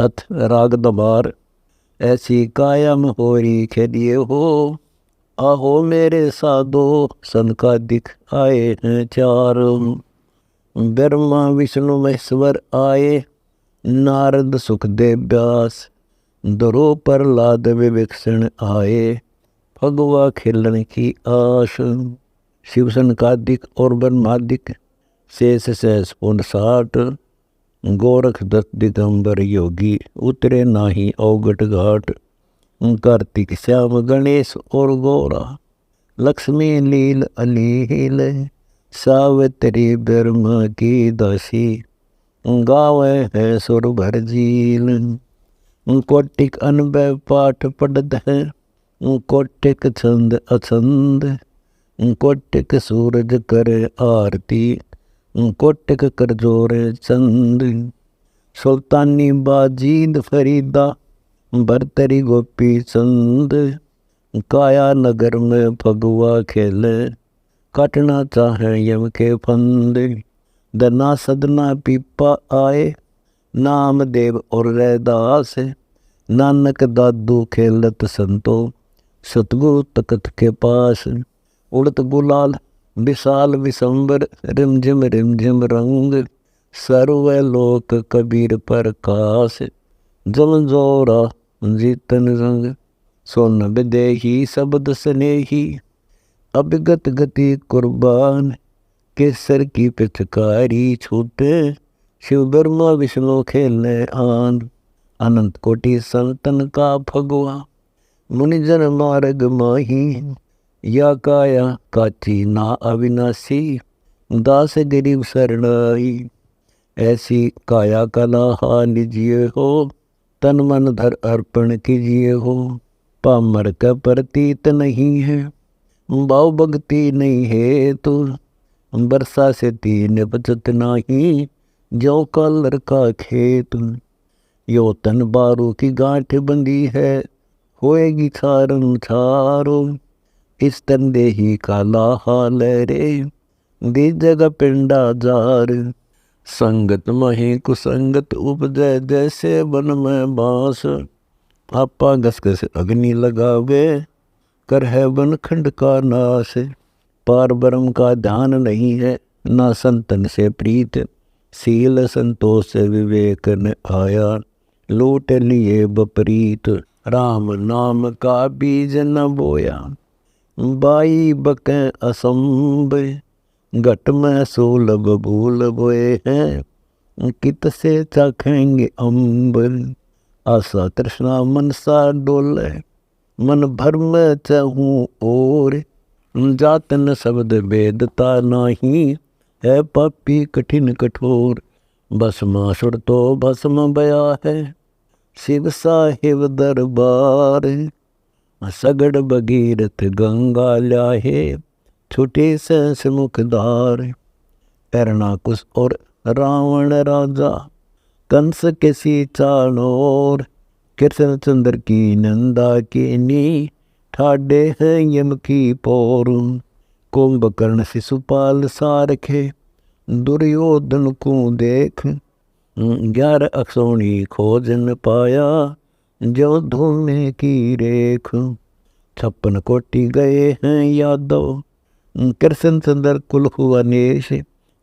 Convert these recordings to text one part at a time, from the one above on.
अथ राग दबार। ऐसी कायम होरी खेलिए हो, आहो मेरे साधो संकादिक आए हैं चार। ब्रह्मा विष्णु महेश्वर आए, नारद सुखदेव व्यास, द्रो प्रहलाद विभीषण आए, भगवा खेलन की आश। शिव संकादिक और ब्रह्मादिक शेष सहस 59। गोरख दत्त दिगंबर योगी उतरे नाही अवगट घाट। कार्तिक श्याम गणेश और गौरा, लक्ष्मी लील अलील, सावित्री ब्रह्म की दासी, गावे है सुर भर झील। कोटिक अनबय पाठ पढ़त है, कोटिक छंद अछंद, कोटिक सूरज करे आरती, कोटिक कर जोरे चंद। सुल्तानी बाजीद फरीदा, भरतरी गोपी चंद, काया नगर में फगुआ खेले, काटना चाहे यम के फंद। दना सदना पीपा आए, नाम देव और रैदास, नानक दादू खेलत संतो, सतगुरु तकत के पास। उड़त गुलाल विशाल विशंबर, रिमझिम रंग, सर्व लोक कबीर प्रकाश, जल जोरा जीतन रंग। सोन विदेही शब्द स्नेही, अभिगत गति कुर्बान, केसर की पिचकारी छूटे, शिव ब्रह्मा विष्णु खेलने आन। अनंत कोटि संतन का भगवा, मुनिजन मार्ग माही, या काया काची ना अविनाशी, दास गरीब शरणाई। ऐसी काया कला लीजिए हो, तन मन धर अर्पण कीजिए हो। पामर का प्रतीत नहीं है, भाव भक्ति नहीं है तो, वर्षा से तीन बचत नहीं, जो का लड़का खेत। यो तन बारू की गांठ बंदी है, होएगी छारन छारो, इस तन देही काला हाल रे, दी जगह पिंडा जार। संगत मही कुसंगत उपजय, जैसे वन में बांस, आपा घस घस अग्नि लगावे, कर है वन खंड का नाश। पार ब्रह्म का ध्यान नहीं है, ना संतन से प्रीत, सील संतोष से विवेक न आया, लूट लिए बपरीत। राम नाम का बीज न बोया, बाई बके असंभ, घट में सोलभ भूल बोए हैं, कित से चाखेंगे अम्ब। आशा तृष्णा मन सा डोले, मन भर में चाहूँ और, जातन शब्द वेदता नाही, है पापी कठिन कठोर। भस्मासुर तो भस्म बया है, शिव साहिब दरबार, सगड़ भगीरथ गंगा ल्याहे, छुटे सहस मुखदार। हिरणाकुश और रावण राजा, कंस के सी चाणोर, कृष्ण चंद्र की नंदा के नी, ठाडे हैं यम की पोर। कुंभकर्ण शिशुपाल सारखे, दुर्योधन को देख, 11 अक्षौणी खोज न पाया, जो धूमे की रेख। 56 कोटि गए हैं यादव, कृष्ण चंद्र कुल हुआ नेश,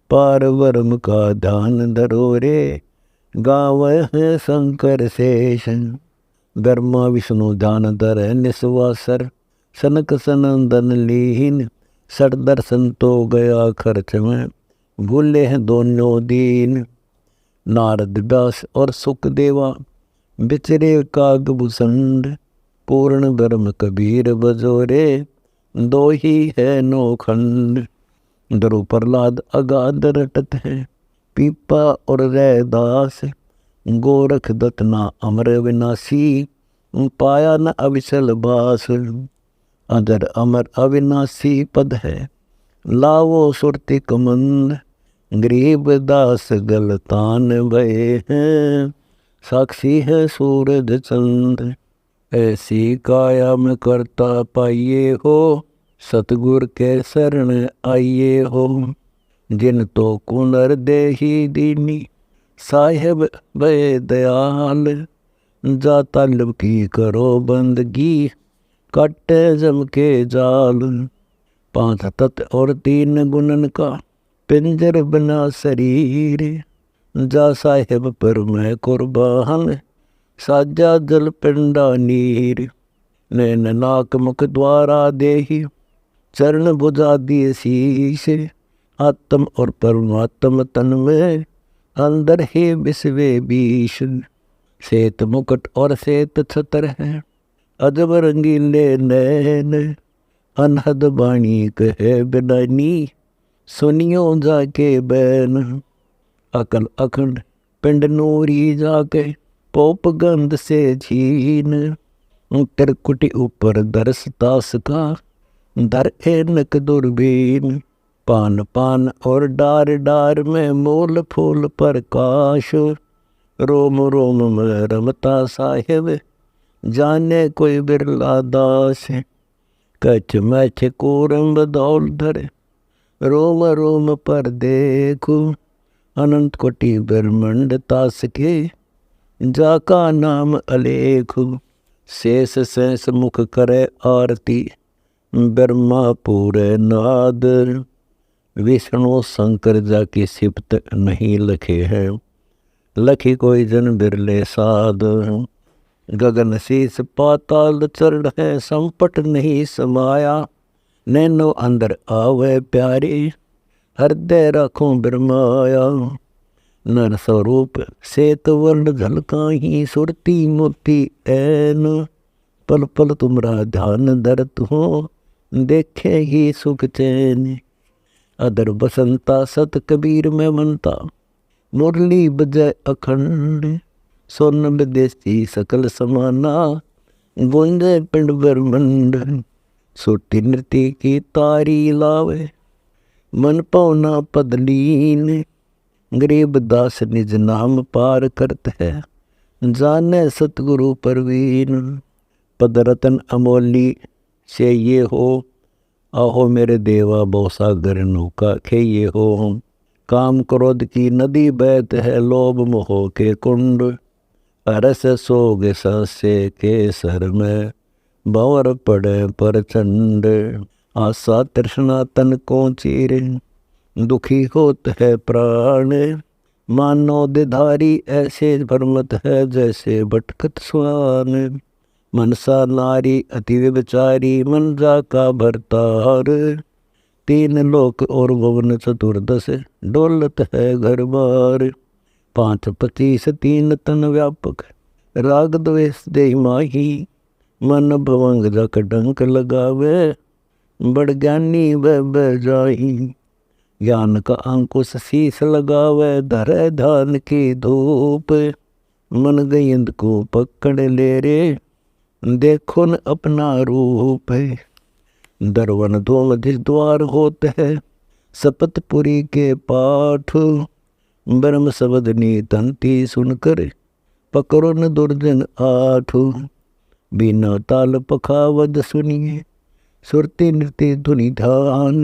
पार ब्रह्म का ध्यान धरो रे, गावे हैं शंकर शेष। ब्रह्मा विष्णु ध्यान धर निस्वासर, सनक सनंदन लीन, सर दर्शन तो गया खर्च में, भूले हैं दोनों दीन। नारद व्यास और सुखदेवा, बिचरे कागभूषण, पूर्ण ब्रह्म कबीर बजोरे, दो ही है नौखंड। द्रो प्रहलाद अगाध रटत है, पीपा और रैदास, गोरख दत्त ना अमर विनाशी, पाया न अविचल बास। अजर अमर अविनाशी पद है, लावो सुरति कमंद, गरीब दास गलतान भये हैं, साक्षी है सूरज चंद। ऐसी काया में करता पाइए हो, सतगुर के शरण आइए हो। जिन तो कुनर देही दीनी, साहेब बे दयाल, जा तालब की करो बंदगी, काटे जम के जाल। 5 तत्व और 3 गुणन का, पिंजर बना शरीर। जा साहेब पर मैं कुर्बान, साजा जल पिंडा नीर। नैन नाक मुख द्वारा देही, चरण बुझा दिए शीश। आत्म और परमात्म तन में, अंदर ही बिस्वे बीश। श्वेत मुकुट और श्वेत छतर है, अजब रंगीले नैन। अनहद बाणी कहे बिनानी, सुनियो जाके बैन। अकल अखंड पिंड नूरी जाके, पोप गंध से झीन। त्रिकुटी ऊपर दरस तास का, धर एनक दुर्बीन। पान पान और डार डार में, मूल फूल प्रकाश। रोम रोम में रमता साहेब, जाने कोई बिरला दास। कछ मैछ कोरम्ब दौल धरे, रोम रोम पर देखो। अनंत कोटि ब्रह्मंड तास के, जाका नाम अलेखु। शेष शेष मुख करे आरती, ब्रह्मा पूरे नाद। विष्णु शंकर जाकी सिफत नहीं लखे हैं, लखी कोई जन बिरले साध। गगन शीस पाताल चरण है, संपट नहीं समाया। नैनो अंदर आवे प्यारे, हृदय राखों बिरमाया। नर स्वरूप श्वेत वर्ण झलकाही, सुरती मोती ऐन। पल पल तुमरा ध्यान धरत हो, देखे ही सुख चैन। अदर बसंता सत कबीर में मनता, मुरली बजय अखंड। सोन विदेशी सकल समाना, गूंजे पिंड ब्रह्मंड। सुरती नृत्य की तारी लावे, मन पौना पदलीन। गरीब दास निज नाम पार करत है, जाने सतगुरु परवीन। पद रतन अमोली से ये हो, आहो मेरे देवा बहुसागर नौका खेये हो। काम क्रोध की नदी बहत है, लोभ मोह के कुंड। अरस सोग ससे के सर में, भंवर पड़े प्रचंड। आशा तृष्णा तन को चीरे, दुखी होत है प्राण। मानो दिधारी ऐसे भ्रमत है, जैसे भटकत स्वान। मनसा नारी अति विचारी, मन जाका भरतार। 3 लोक और भुवन चतुर्दश, डोलत है घर बार। 5 25 3 तन व्यापक, राग द्वेष दे माही। मन भवंग जक डंक लगावे, बड़ ज्ञानी वह जाही। ज्ञान का अंकुश शीस लगावे, धरे धान की धूप। मन गयंद को पकड़ ले रे, देखो न अपना रूप। दरवन धूमधिस द्वार होत है, सपतपुरी के पाठ। ब्रह्म शब्द नीतंती सुनकर, पकड़ो न दुर्जन 8। बिना ताल पखावद सुनिए, सुरती नृत्य धुनि ध्यान।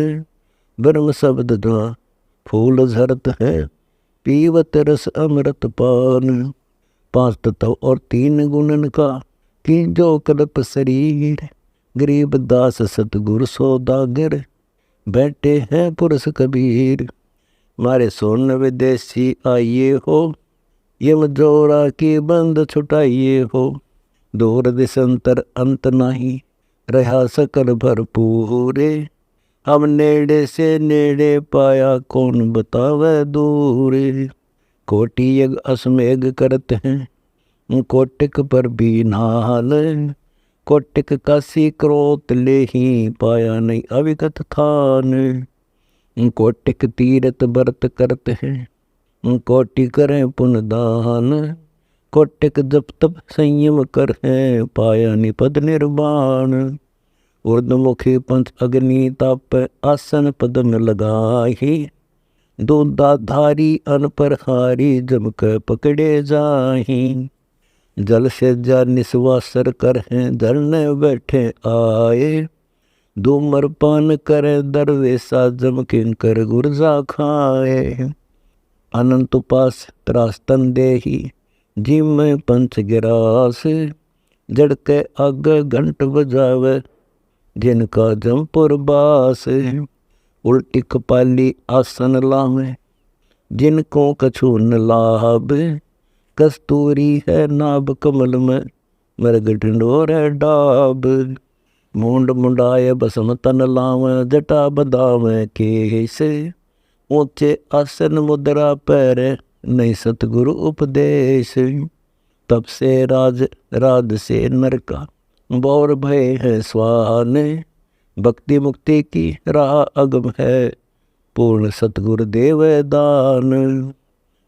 ब्रह्म शब्द धा फूल झरत है, पीवत रस अमृत पान। 5 तत्व और 3 गुणन का, कि जो कल्प शरीर। गरीब दास सतगुरु सौदागर, बैठे हैं पुरुष कबीर। मारे सोन विदेशी आइए हो, यम जोड़ा की बंद छुटाइए हो। दूर दिशंतर अंत नहीं, रहा सकल भरपूरे। हम नेड़े से नेड़े पाया, कौन बतावे दूरे। कोटि यज्ञ अश्वमेघ करते हैं, कोटिक पर भी नाल। कोटिक काशी क्रोत ले ही, पाया नहीं अविगत थान। कोटिक तीरथ व्रत करते हैं, कोटि करें पुण्य दान। कोटिक जप तप संयम कर है, पाया निपद निर्वाण। ऊर्ध्वमुखी पंथ अग्नि ताप, आसन पद में लगाही। दूधाधारी अनपरहारी, जम के पकड़े जाही। जल से जा निस्वासर कर हैं, धरने बैठे आए। धूम्रपान करे दरवेशा, जम किंकर गुर्जा खाए। अनंत उपास त्रास तन देही, जिम में पंच गिरास, जड़ के आगे घंट बजावे, जिनका जमपुर बास। उल्टी कपाली आसन लावे, जिनको कछु न लाभ, कस्तूरी है नाभ कमल में, मृग ढिंढोरे डाब। मूंड मुंडाए बसम तन लावे, जटा बदावे केस, ऊंचे आसन मुद्रा पैरे, नहीं सतगुरु उपदेश। तब से राज से नर का, बौर भय है स्वान, भक्ति मुक्ति की राह अगम है, पूर्ण सतगुरु देव दान।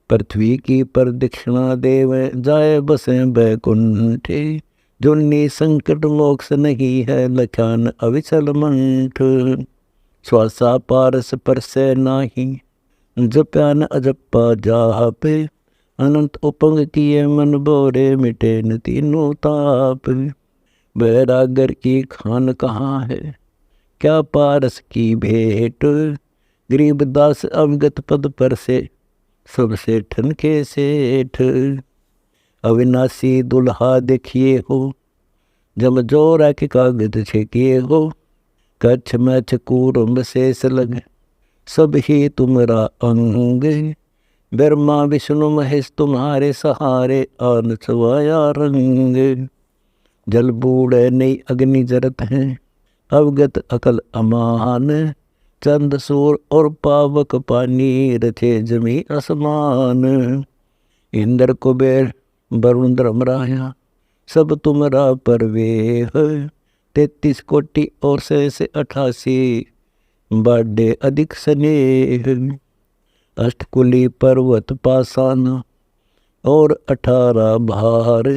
पृथ्वी की प्रदक्षिणा देवे, जाए बसे बैकुंठे, जुन्नी संकट मोक्ष नहीं है, लख्यान अविचल मंठ। श्वासा पारस पर से नाही, जप्यान अजप्पा जाप, अनंत उपंग किए मन बोरे, मिटे न तीनों ताप। बैरागर की खान कहाँ है, क्या पारस की भेंट, गरीबदास अवगत पद पर से, सबसे ठनके सेठ। अविनाशी दुल्हा देखिए हो, जब जोरा के कागज छेकिए हो, कच्छ मैछ कूरम शेष लगे, सब ही तुमरा अंग। ब्रह्मा विष्णु महेश तुम्हारे सहारे, आन छवाया रंग। जल बूढ़े नई अग्नि जरत हैं, अवगत अकल अमान, चंद सूर और पावक पानी, रचे जमी आसमान। इंद्र कुबेर वरुण धर्मराया, सब तुमरा परवेह, 33 कोटि और से 88, बाडे अधिक स्नेह। अष्टकुली पर्वत पासाना, और 18 भार,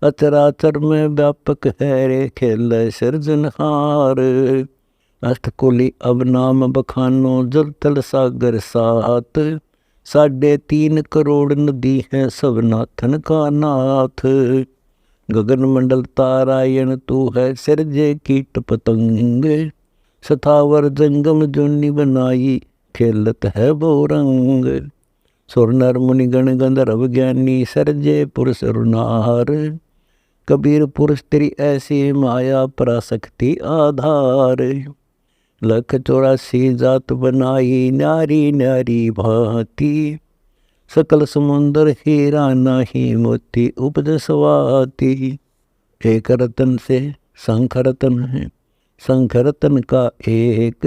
अचराचर में व्यापक है रे, खेल सृजनहार। अष्टकुली अब नाम बखानो, जल तल सागर सात, 3.5 करोड़ नदी है, सब नाथन का नाथ। गगन मंडल तारायण तू है, सिरजे कीट पतंग, सथावर जंगम जुन्नी बनाई, खेलत है वो रंग। सुर नर मुनि गण गंधर्व ज्ञानी, सरजे पुरुष रुनार, कबीर पुरुष तेरी ऐसी माया, पराशक्ति आधार। 184 जात बनाई, नारी नारी भांति, सकल समुंदर हीरा नाही, मोती उपज स्वाति। एक रतन से शंख रतन है, शंख रतन का एक,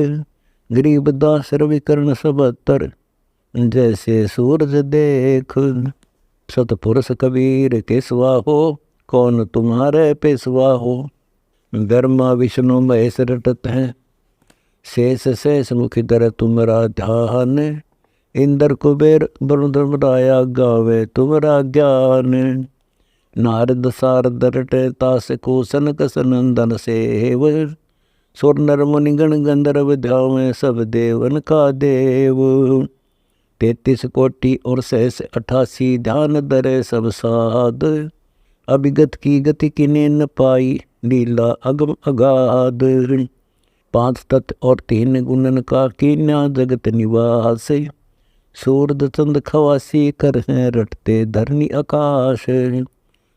गरीबदास रविकर्ण 77, जैसे सूरज देख। सतपुरुष कबीर केसवा हो, कौन तुम्हारे पेशवा हो। ब्रह्मा विष्णु महेश रटत हैं, शेष शेष मुखी दर तुमरा ध्यान। इंद्र कुबेर वरुण धर्मराया, गावे तुमरा ज्ञान। नारद सारद रटे तास को, सनक सनंदन सेव, सुर नर मुनि गण गंधर्व ध्यावे, सब देवन का देव। 33 कोटि और शेष 88, ध्यान धरे सब साध, अभिगत की गति किने न पाई, लीला अगम अगाध। 5 तत्व और 3 गुणन का, कीन्या जगत निवास, सूरज चंद खवासी, कर हैं रटते धरनी आकाश।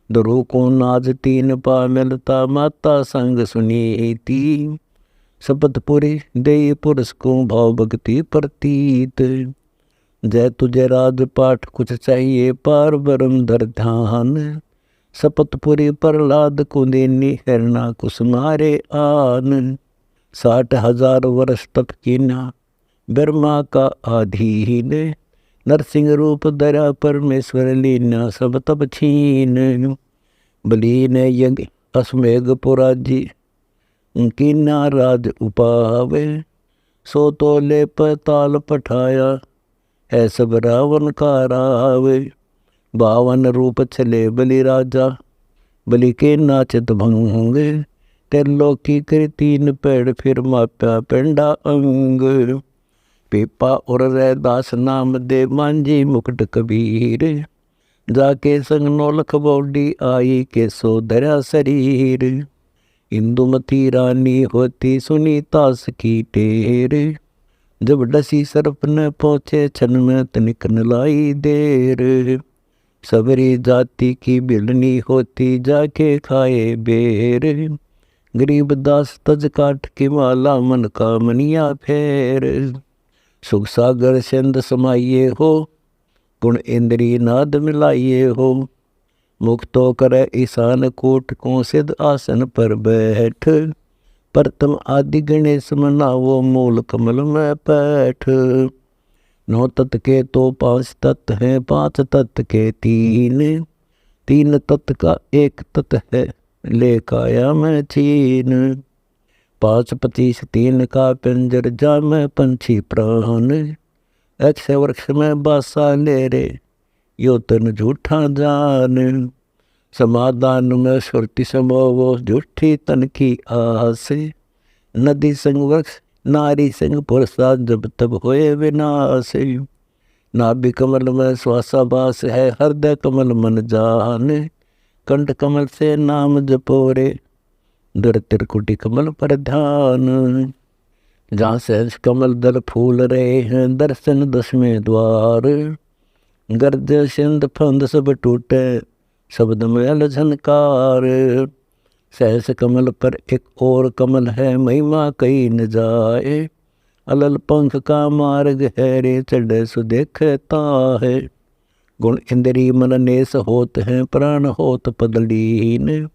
दरो को नाज 3 पा मिलता, माता संग सुनीति, शपथ पुरी दे पुरुष को, भाव भक्ति प्रतीत। जय तुझे राज पाठ कुछ चाहिए, पार ब्रह्म धर ध्यान, शपथपुरी प्रहलाद को देनी, हिरणा कुश मारे आन। 60,000 वर्ष तप कीना, ब्रह्मा का आधीन, नरसिंह रूप धरा परमेश्वर लीना, सब तप छीन। बली ने यज्ञ अश्वमेघ पुराजी, कीना राज उपावे, सो तोले पताल पठाया, है सब रावण का रावे। 52 रूप चले बलि राजा, बलि के नाचत भंग, त्रिलोकी कर 3 पेड़, फिर माप्या पेंडा अंग। पीपा और रैदास नाम दे, मांझी मुकुट कबीर, जाके संग नौलख बौडी आई, के सो धरा शरीर। इंदुमती रानी होती, सुनी तास की टेर, जब डसी सर्प न पहुँचे छन में तनिक न लाई देर। सबरी जाति की बिलनी होती जाके खाए बेर। गरीब दास तज काट की माला मन का मनिया फेर। सुख सागर सिंध समाइए हो गुण इंद्री नाद मिलाइए हो। मुक्तो करे ईशान कूट को सिद्ध आसन पर बैठ। प्रथम आदि गणेश मनावो मूल कमल में पैठ। 9 तत्व के तो 5 तत्व हैं 5 तत्व के 3। 3 तत्व का 1 तत्व है ले काया में चीन। 5 25 3 का पिंजर जा में पंछी प्राण। अक्ष वृक्ष में बासा ले रे यो तन झूठा जान। समाधान में सुरति समोवो झूठी तन की आस। नदी संग वृक्ष नारी संग पुरुषा जब तब होए विनाश। नाभि कमल में श्वासाभास है हृदय कमल मन जान। कंठ कमल से नाम जपोरे दर त्रिकुटी कमल पर ध्यान। जहाँ सहज कमल दल फूल रहे हैं दर्शन 10वें द्वार। गर्ज सिंध फंद सब टूटे शब्द में झनकार। सहस कमल पर एक और कमल है महिमा कही न जाए। अलल पंख का मार्ग है रे चढ़े सु देखता है। गुण इंद्री मन नेस होत हैं प्राण होत पदलीन।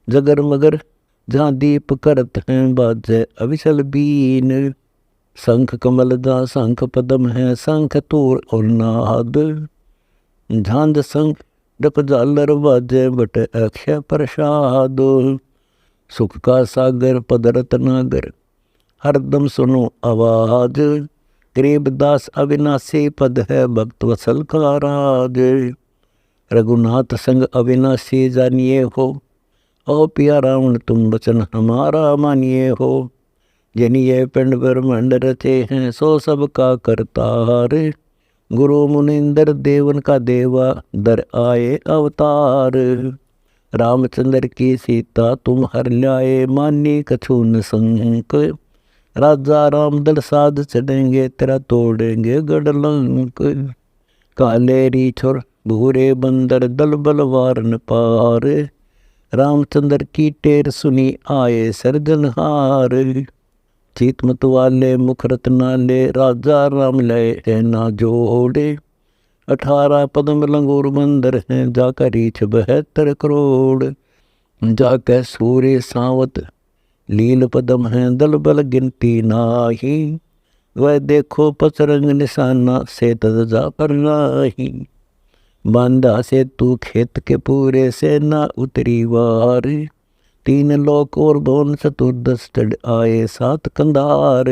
जगर मगर जहाँ दीप करत हैं बाजे अविचल बीन। शंख कमल जहाँ शंख पदम है शंख तूर और नाद। झांझ शंख डप झालर बाजे बट अक्षय प्रसाद। सुख का सागर पदरत नागर हरदम सुनो आवाज। गरीबदास अविनाशी पद है भक्त वसल का राज। रघुनाथ संग अविनाशी जानिए हो ओ पिया रावण तुम वचन हमारा मानिए हो। जनिए पिंड ब्रह्मांड रचे हैं सो सब का करतार। गुरु मुनिंदर देवन का देवा दर आए अवतार। रामचंद्र की सीता तुम हर ल्याए मानी कछु न संक। राजा राम दल साध चढ़ेंगे तेरा तोड़ेंगे गढ़ लंक। काले रीछोर भूरे बंदर दल बलवार न पार। रामचंद्र की टेर सुनी आए सर्जनहार। चीत मत वाले मुख रत्नाले राजा राम लय ना जोड़े। 18 पद्म लंगूर बंदर हैं जाकर रीछ 72 करोड़। जाकर सूर्य सावत लील पदम हैं दल बल गिनती नाही। वह देखो पचरंग निशाना से तद जा पर नाही। बांधा से तू खेत के पूरे से ना उतरी वार। 3 लोक और भवन चतुर्दश चढ़ आए 7 कंधार।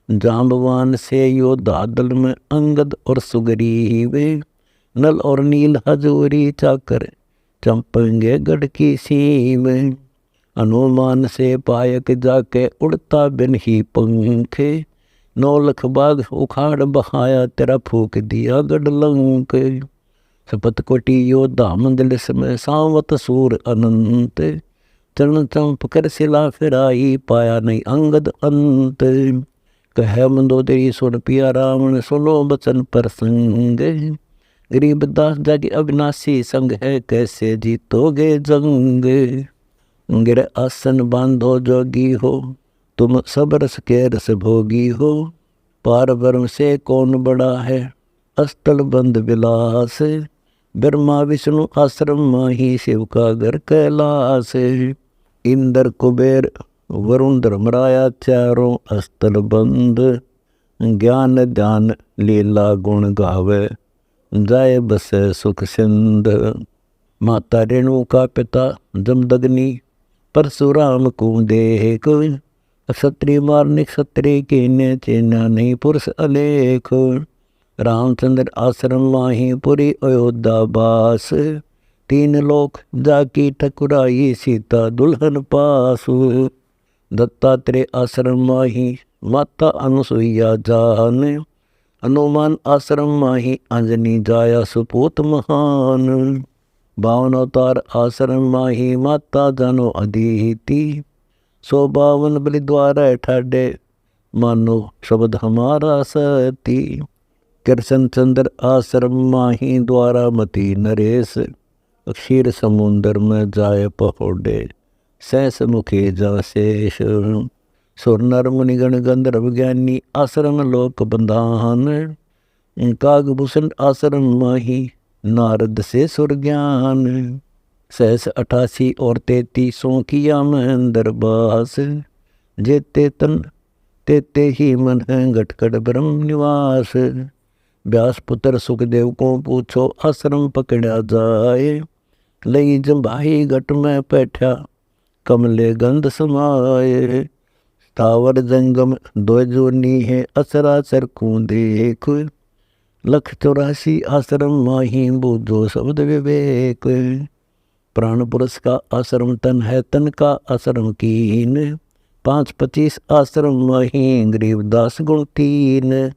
जाम्बवान से योद्धा दल में अंगद और सुग्रीव। नल और नील हजूरी चाकर चंपेंगे गढ़ की सीम। हनुमान से पायक जाके उड़ता बिन ही पंखे। 9 लख बाग उखाड़ बहाया तेरा फूक दिया गढ़ लंक। सपत कोटि योद्धा मंदिर में सावत सूर अनंत। चरण चंप कर सिला फिराई पाया नहीं अंगद अंत। कह मंदोदरी सुन पिया रावण सुनो बचन प्रसंग। गरीबदास जागे अविनाशी संग है कैसे जीतोगे जंग। गिर आसन बांधो जोगी हो तुम सब रस के रस भोगी हो। पार ब्रह्म से कौन बड़ा है अस्तल बंद विलास। ब्रह्मा विष्णु आश्रम माही शिव का घर कैलास। इंद्र कुबेर वरुण धर्मराया चारों अस्तल बंद। ज्ञान ध्यान लीला गुण गावे जाए बसे सुख सिंध। माता रेणु का पिता जमदग्नि परशुराम को देख। क्षत्रिय मारने क्षत्रिय के ने चेना नहीं पुरुष अलेख। रामचंद्र आश्रम माही पुरी अयोध्या बास। 3 लोक जाकी ठकुराई सीता दुल्हन पासु। दत्तात्रेय आश्रम माही माता अनुसुईया जान। हनुमान आश्रम माही अंजनी जाया सुपूत महान। 52 अवतार आश्रम माही माता जानो अदिति। 152 बलि द्वार ठाडे मानो शब्द हमारा सती। कृष्ण चंद्र आश्रम माही द्वारा मती नरेश, क्षीर समुंदर में जाए पहोडे, सहस मुखे जा शेष। सुर नर मुनिगण गंधर्व ज्ञानी, आश्रम लोक बंधान, कागभूषण आश्रम माही, नारद से सुर ज्ञान। सहस 88 और 33 किया मैं दरबास, जेते तन तेते ही मन है घटकट ब्रह्म निवास। व्यास पुत्र सुखदेव को पूछो, आश्रम पकड़ा जाए, लई जम्भाई घट में बैठा, कमले गंध समाए। स्थावर जंगम दो जोनी है, असरासर को देख, लख 84 आश्रम माही, बूझो शब्द विवेक। प्राण पुरुष का आश्रम तन है, तन का आश्रम कीन, 525 आश्रम माही, गरीबदास गुण 3।